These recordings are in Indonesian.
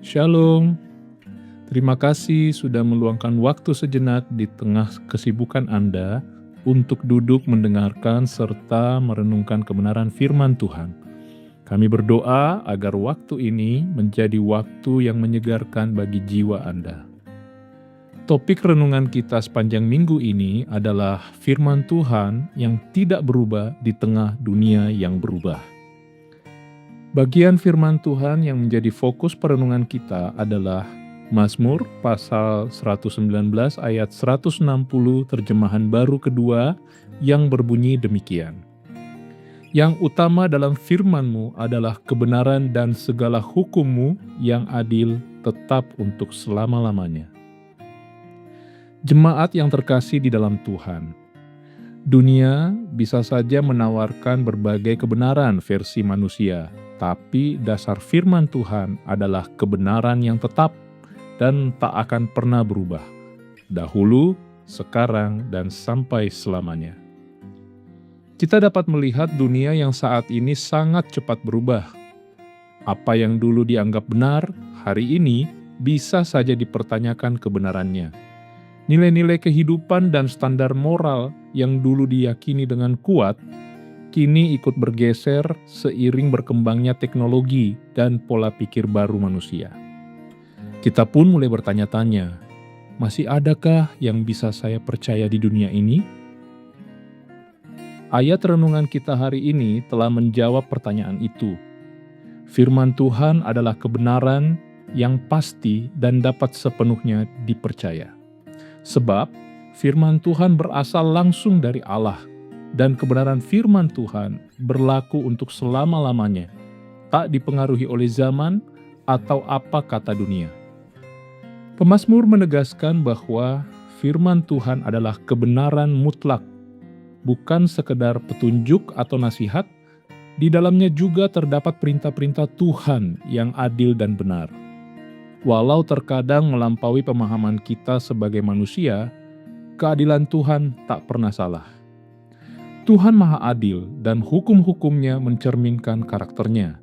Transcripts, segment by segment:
Shalom, terima kasih sudah meluangkan waktu sejenak di tengah kesibukan Anda untuk duduk mendengarkan serta merenungkan kebenaran firman Tuhan. Kami berdoa agar waktu ini menjadi waktu yang menyegarkan bagi jiwa Anda. Topik renungan kita sepanjang minggu ini adalah firman Tuhan yang tidak berubah di tengah dunia yang berubah. Bagian firman Tuhan yang menjadi fokus perenungan kita adalah Mazmur pasal 119 ayat 160 terjemahan baru kedua yang berbunyi demikian. Yang utama dalam firman-Mu adalah kebenaran dan segala hukum-Mu yang adil tetap untuk selama-lamanya. Jemaat yang terkasih di dalam Tuhan, dunia bisa saja menawarkan berbagai kebenaran versi manusia, tapi dasar firman Tuhan adalah kebenaran yang tetap dan tak akan pernah berubah, dahulu, sekarang, dan sampai selamanya. Kita dapat melihat dunia yang saat ini sangat cepat berubah. Apa yang dulu dianggap benar, hari ini bisa saja dipertanyakan kebenarannya. Nilai-nilai kehidupan dan standar moral yang dulu diyakini dengan kuat, kini ikut bergeser seiring berkembangnya teknologi dan pola pikir baru manusia. Kita pun mulai bertanya-tanya, masih adakah yang bisa saya percaya di dunia ini? Ayat renungan kita hari ini telah menjawab pertanyaan itu. Firman Tuhan adalah kebenaran yang pasti dan dapat sepenuhnya dipercaya. Sebab firman Tuhan berasal langsung dari Allah, dan kebenaran firman Tuhan berlaku untuk selama-lamanya, tak dipengaruhi oleh zaman atau apa kata dunia. Pemazmur menegaskan bahwa firman Tuhan adalah kebenaran mutlak, bukan sekedar petunjuk atau nasihat. Di dalamnya juga terdapat perintah-perintah Tuhan yang adil dan benar. Walau terkadang melampaui pemahaman kita sebagai manusia, keadilan Tuhan tak pernah salah. Tuhan Maha Adil dan hukum-hukumnya mencerminkan karakternya.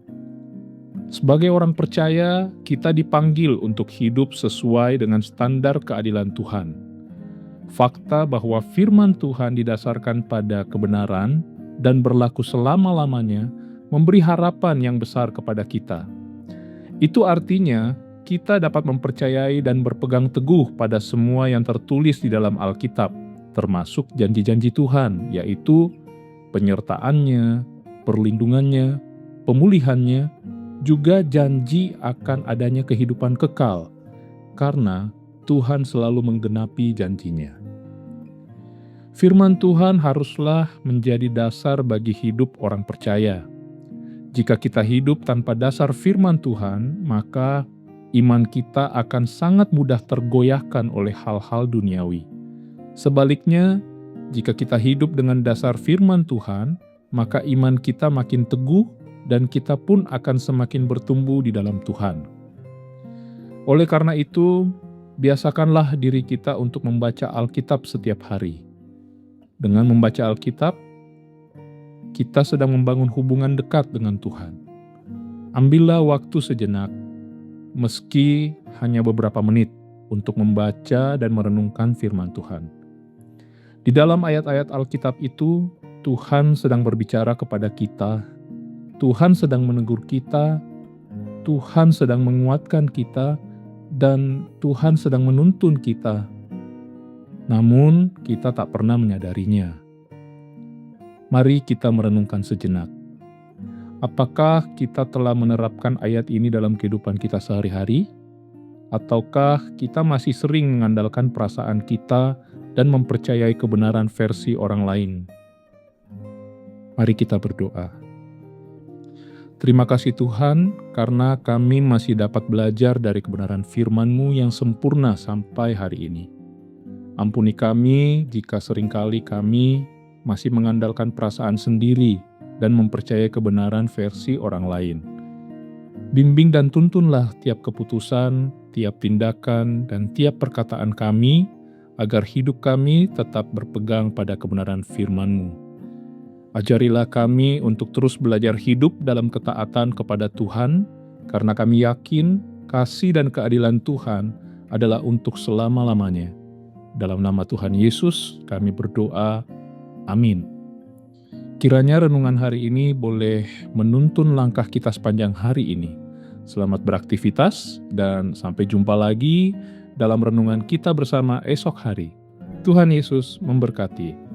Sebagai orang percaya, kita dipanggil untuk hidup sesuai dengan standar keadilan Tuhan. Fakta bahwa firman Tuhan didasarkan pada kebenaran dan berlaku selama-lamanya memberi harapan yang besar kepada kita. Itu artinya kita dapat mempercayai dan berpegang teguh pada semua yang tertulis di dalam Alkitab, termasuk janji-janji Tuhan, yaitu penyertaannya, perlindungannya, pemulihannya, juga janji akan adanya kehidupan kekal, karena Tuhan selalu menggenapi janjinya. Firman Tuhan haruslah menjadi dasar bagi hidup orang percaya. Jika kita hidup tanpa dasar firman Tuhan, maka iman kita akan sangat mudah tergoyahkan oleh hal-hal duniawi. Sebaliknya, jika kita hidup dengan dasar firman Tuhan, maka iman kita makin teguh dan kita pun akan semakin bertumbuh di dalam Tuhan. Oleh karena itu, biasakanlah diri kita untuk membaca Alkitab setiap hari. Dengan membaca Alkitab, kita sedang membangun hubungan dekat dengan Tuhan. Ambillah waktu sejenak, meski hanya beberapa menit, untuk membaca dan merenungkan firman Tuhan. Di dalam ayat-ayat Alkitab itu, Tuhan sedang berbicara kepada kita, Tuhan sedang menegur kita, Tuhan sedang menguatkan kita, dan Tuhan sedang menuntun kita. Namun, kita tak pernah menyadarinya. Mari kita merenungkan sejenak. Apakah kita telah menerapkan ayat ini dalam kehidupan kita sehari-hari? Ataukah kita masih sering mengandalkan perasaan kita dan mempercayai kebenaran versi orang lain? Mari kita berdoa. Terima kasih Tuhan, karena kami masih dapat belajar dari kebenaran firman-Mu yang sempurna sampai hari ini. Ampuni kami jika seringkali kami masih mengandalkan perasaan sendiri dan mempercayai kebenaran versi orang lain. Bimbing dan tuntunlah tiap keputusan, tiap tindakan, dan tiap perkataan kami, agar hidup kami tetap berpegang pada kebenaran firman-Mu. Ajarilah kami untuk terus belajar hidup dalam ketaatan kepada Tuhan, karena kami yakin kasih dan keadilan Tuhan adalah untuk selama-lamanya. Dalam nama Tuhan Yesus kami berdoa, amin. Kiranya renungan hari ini boleh menuntun langkah kita sepanjang hari ini. Selamat beraktivitas dan sampai jumpa lagi dalam renungan kita bersama esok hari. Tuhan Yesus memberkati.